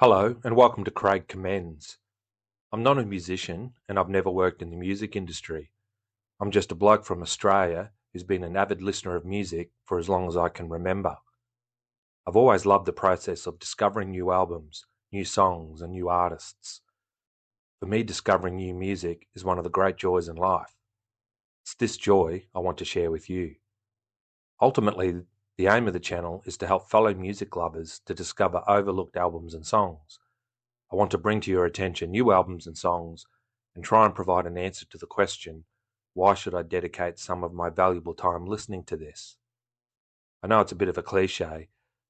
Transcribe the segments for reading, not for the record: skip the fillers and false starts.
Hello and welcome to Craig Commends. I'm not a musician and I've never worked in the music industry. I'm just a bloke from Australia who's been an avid listener of music for as long as I can remember. I've always loved the process of discovering new albums, new songs and new artists. For me, discovering new music is one of the great joys in life. It's this joy I want to share with you. Ultimately, the aim of the channel is to help fellow music lovers to discover overlooked albums and songs. I want to bring to your attention new albums and songs and try and provide an answer to the question, why should I dedicate some of my valuable time listening to this? I know it's a bit of a cliche,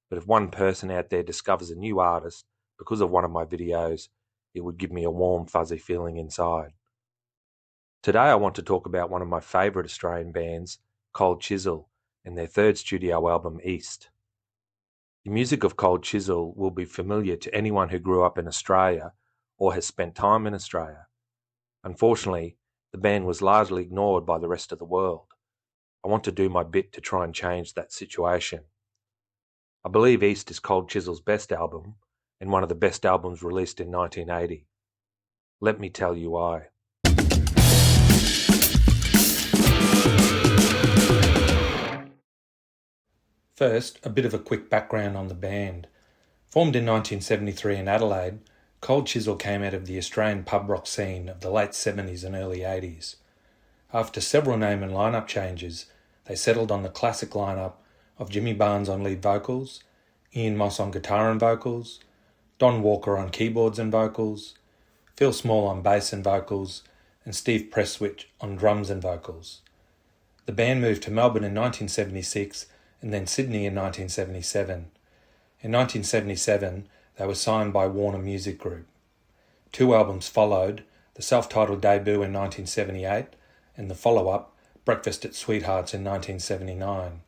but if one person out there discovers a new artist because of one of my videos, it would give me a warm, fuzzy feeling inside. Today I want to talk about one of my favourite Australian bands, Cold Chisel, and their third studio album, East. The music of Cold Chisel will be familiar to anyone who grew up in Australia or has spent time in Australia. Unfortunately, the band was largely ignored by the rest of the world. I want to do my bit to try and change that situation. I believe East is Cold Chisel's best album and one of the best albums released in 1980. Let me tell you why. First, a bit of a quick background on the band. Formed in 1973 in Adelaide, Cold Chisel came out of the Australian pub rock scene of the late 70s and early 80s. After several name and lineup changes, they settled on the classic lineup of Jimmy Barnes on lead vocals, Ian Moss on guitar and vocals, Don Walker on keyboards and vocals, Phil Small on bass and vocals, and Steve Presswich on drums and vocals. The band moved to Melbourne in 1976 and then Sydney in 1977. In 1977, they were signed by Warner Music Group. 2 albums followed, the self-titled debut in 1978 and the follow-up, Breakfast at Sweethearts in 1979.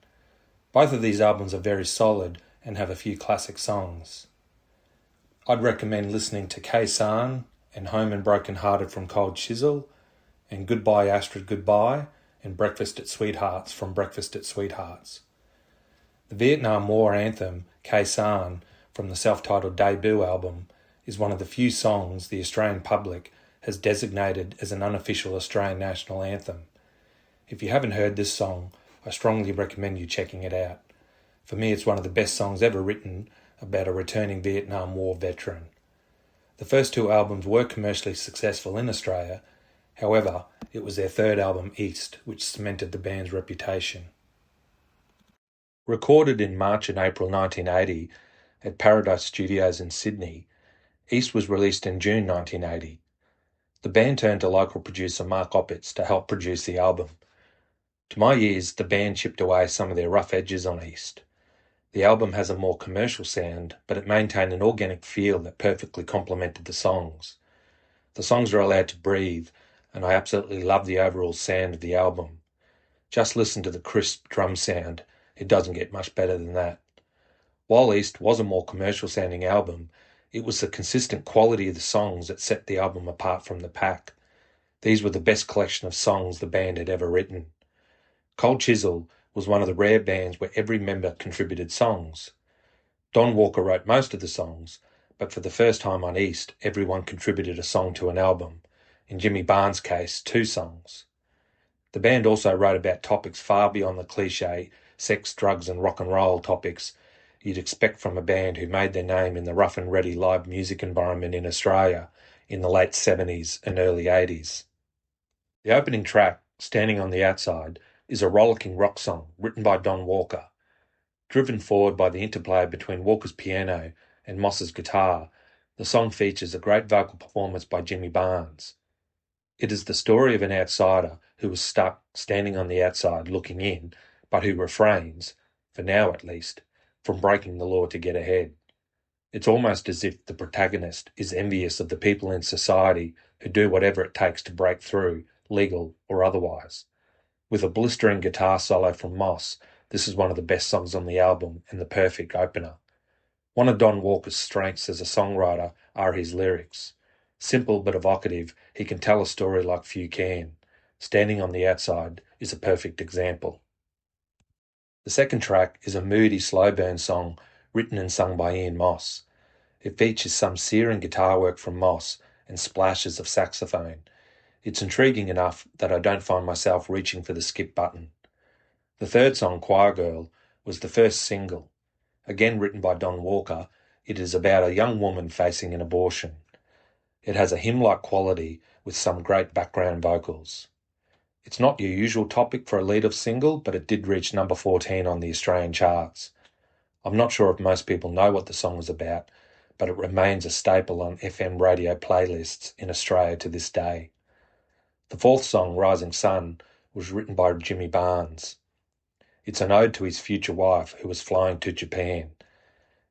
Both of these albums are very solid and have a few classic songs. I'd recommend listening to K-San and Home and Broken Hearted from Cold Chisel, and Goodbye Astrid Goodbye and Breakfast at Sweethearts from Breakfast at Sweethearts. The Vietnam War anthem, K-San, from the self-titled debut album, is one of the few songs the Australian public has designated as an unofficial Australian national anthem. If you haven't heard this song, I strongly recommend you checking it out. For me, it's one of the best songs ever written about a returning Vietnam War veteran. The first 2 albums were commercially successful in Australia, however, it was their third album, East, which cemented the band's reputation. Recorded in March and April 1980 at Paradise Studios in Sydney, East was released in June 1980. The band turned to local producer Mark Opitz to help produce the album. To my ears, the band chipped away some of their rough edges on East. The album has a more commercial sound, but it maintained an organic feel that perfectly complemented the songs. The songs are allowed to breathe, and I absolutely love the overall sound of the album. Just listen to the crisp drum sound. It doesn't get much better than that. While East was a more commercial-sounding album, it was the consistent quality of the songs that set the album apart from the pack. These were the best collection of songs the band had ever written. Cold Chisel was one of the rare bands where every member contributed songs. Don Walker wrote most of the songs, but for the first time on East, everyone contributed a song to an album. In Jimmy Barnes' case, 2 songs. The band also wrote about topics far beyond the cliché sex, drugs and rock and roll topics you'd expect from a band who made their name in the rough and ready live music environment in Australia in the late 70s and early 80s. The opening track, Standing on the Outside, is a rollicking rock song written by Don Walker. Driven forward by the interplay between Walker's piano and Moss's guitar, the song features a great vocal performance by Jimmy Barnes. It is the story of an outsider who is stuck standing on the outside looking in, but who refrains, for now at least, from breaking the law to get ahead. It's almost as if the protagonist is envious of the people in society who do whatever it takes to break through, legal or otherwise. With a blistering guitar solo from Moss, this is one of the best songs on the album and the perfect opener. One of Don Walker's strengths as a songwriter are his lyrics. Simple but evocative, he can tell a story like few can. Standing on the Outside is a perfect example. The second track is a moody slow burn song written and sung by Ian Moss. It features some searing guitar work from Moss and splashes of saxophone. It's intriguing enough that I don't find myself reaching for the skip button. The third song, Choir Girl, was the first single. Again written by Don Walker, it is about a young woman facing an abortion. It has a hymn-like quality with some great background vocals. It's not your usual topic for a lead-off single, but it did reach number 14 on the Australian charts. I'm not sure if most people know what the song is about, but it remains a staple on FM radio playlists in Australia to this day. The fourth song, Rising Sun, was written by Jimmy Barnes. It's an ode to his future wife who was flying to Japan.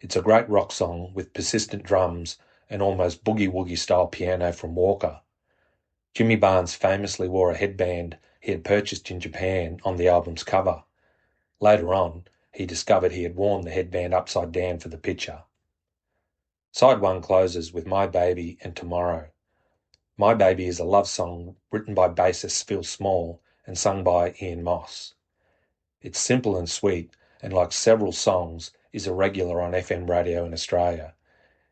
It's a great rock song with persistent drums and almost boogie-woogie style piano from Walker. Jimmy Barnes famously wore a headband he had purchased in Japan on the album's cover. Later on, he discovered he had worn the headband upside down for the picture. Side 1 closes with My Baby and Tomorrow. My Baby is a love song written by bassist Phil Small and sung by Ian Moss. It's simple and sweet, and like several songs, is a regular on FM radio in Australia.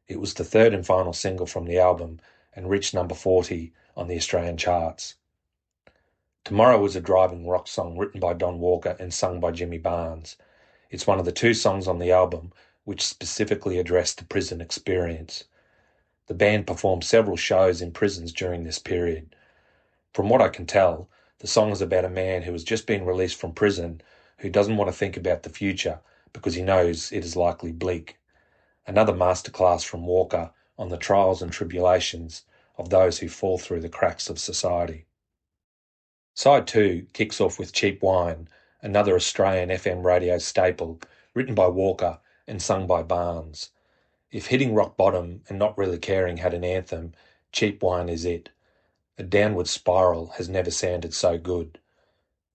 It was the third and final single from the album and reached number 40 on the Australian charts. Tomorrow was a driving rock song written by Don Walker and sung by Jimmy Barnes. It's one of the 2 songs on the album which specifically addressed the prison experience. The band performed several shows in prisons during this period. From what I can tell, the song is about a man who has just been released from prison who doesn't want to think about the future because he knows it is likely bleak. Another masterclass from Walker on the trials and tribulations of those who fall through the cracks of society. Side 2 kicks off with Cheap Wine, another Australian FM radio staple, written by Walker and sung by Barnes. If hitting rock bottom and not really caring had an anthem, Cheap Wine is it. A downward spiral has never sounded so good.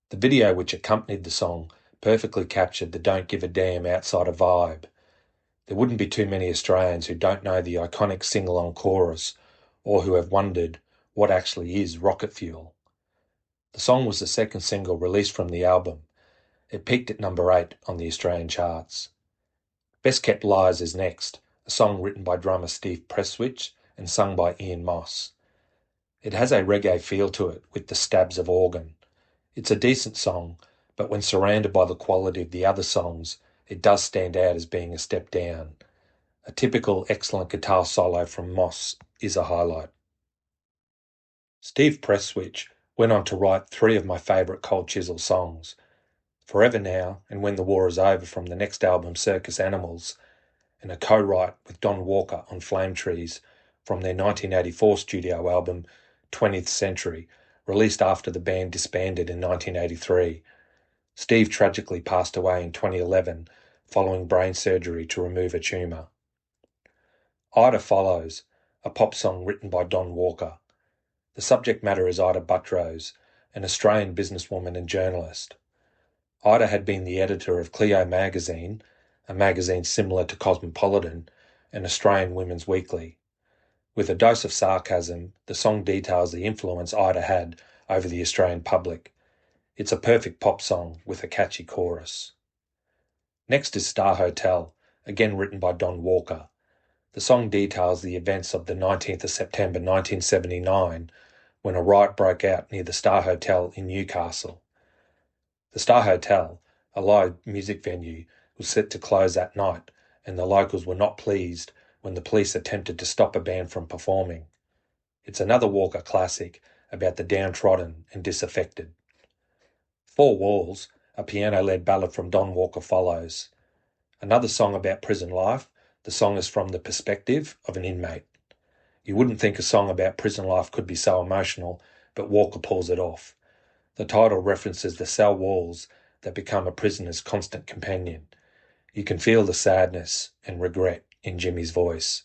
The video which accompanied the song perfectly captured the don't give a damn outsider vibe. There wouldn't be too many Australians who don't know the iconic sing-along chorus or who have wondered what actually is rocket fuel. The song was the second single released from the album. It peaked at number 8 on the Australian charts. Best Kept Lies is next, a song written by drummer Steve Presswich and sung by Ian Moss. It has a reggae feel to it with the stabs of organ. It's a decent song, but when surrounded by the quality of the other songs, it does stand out as being a step down. A typical excellent guitar solo from Moss is a highlight. Steve Presswich went on to write 3 of my favourite Cold Chisel songs, Forever Now and When the War is Over from the next album Circus Animals, and a co-write with Don Walker on Flame Trees from their 1984 studio album 20th Century, released after the band disbanded in 1983. Steve tragically passed away in 2011 following brain surgery to remove a tumour. Ida Follows, a pop song written by Don Walker. The subject matter is Ida Buttrose, an Australian businesswoman and journalist. Ida had been the editor of Clio magazine, a magazine similar to Cosmopolitan, an Australian women's weekly. With a dose of sarcasm, the song details the influence Ida had over the Australian public. It's a perfect pop song with a catchy chorus. Next is Star Hotel, again written by Don Walker. The song details the events of the 19th of September 1979, when a riot broke out near the Star Hotel in Newcastle. The Star Hotel, a live music venue, was set to close that night, and the locals were not pleased when the police attempted to stop a band from performing. It's another Walker classic about the downtrodden and disaffected. Four Walls, a piano-led ballad from Don Walker, follows. Another song about prison life, the song is from the perspective of an inmate. You wouldn't think a song about prison life could be so emotional, but Walker pulls it off. The title references the cell walls that become a prisoner's constant companion. You can feel the sadness and regret in Jimmy's voice.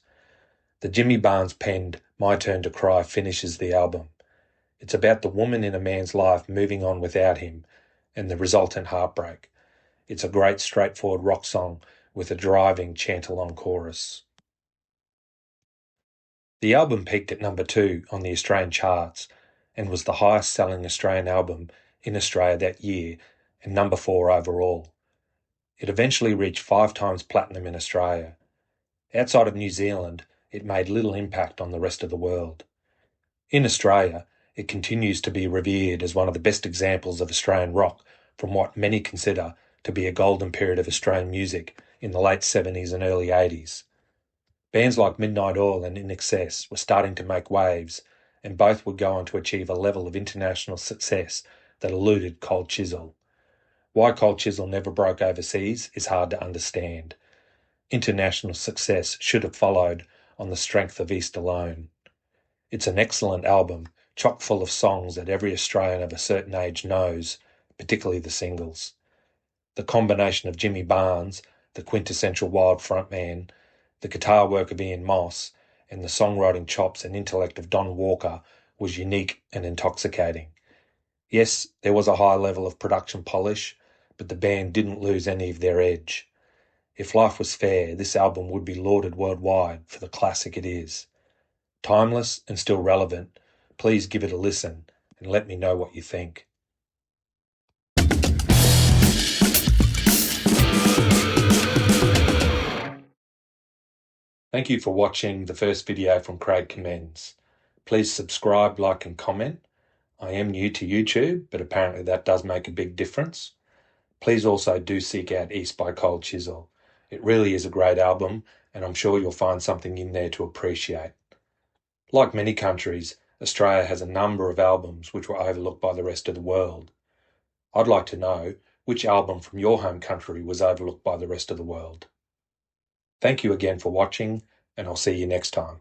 The Jimmy Barnes penned My Turn to Cry finishes the album. It's about the woman in a man's life moving on without him and the resultant heartbreak. It's a great straightforward rock song with a driving chant-along chorus. The album peaked at number 2 on the Australian charts and was the highest-selling Australian album in Australia that year and number 4 overall. It eventually reached 5 times platinum in Australia. Outside of New Zealand, it made little impact on the rest of the world. In Australia, it continues to be revered as one of the best examples of Australian rock from what many consider to be a golden period of Australian music in the late 70s and early 80s. Bands like Midnight Oil and In Excess were starting to make waves, and both would go on to achieve a level of international success that eluded Cold Chisel. Why Cold Chisel never broke overseas is hard to understand. International success should have followed on the strength of East alone. It's an excellent album, chock full of songs that every Australian of a certain age knows, particularly the singles. The combination of Jimmy Barnes, the quintessential Wild frontman, the guitar work of Ian Moss, and the songwriting chops and intellect of Don Walker was unique and intoxicating. Yes, there was a high level of production polish, but the band didn't lose any of their edge. If life was fair, this album would be lauded worldwide for the classic it is. Timeless and still relevant, please give it a listen and let me know what you think. Thank you for watching the first video from Craig Commends. Please subscribe, like and comment. I am new to YouTube, but apparently that does make a big difference. Please also do seek out East by Cold Chisel. It really is a great album, and I'm sure you'll find something in there to appreciate. Like many countries, Australia has a number of albums which were overlooked by the rest of the world. I'd like to know which album from your home country was overlooked by the rest of the world. Thank you again for watching, and I'll see you next time.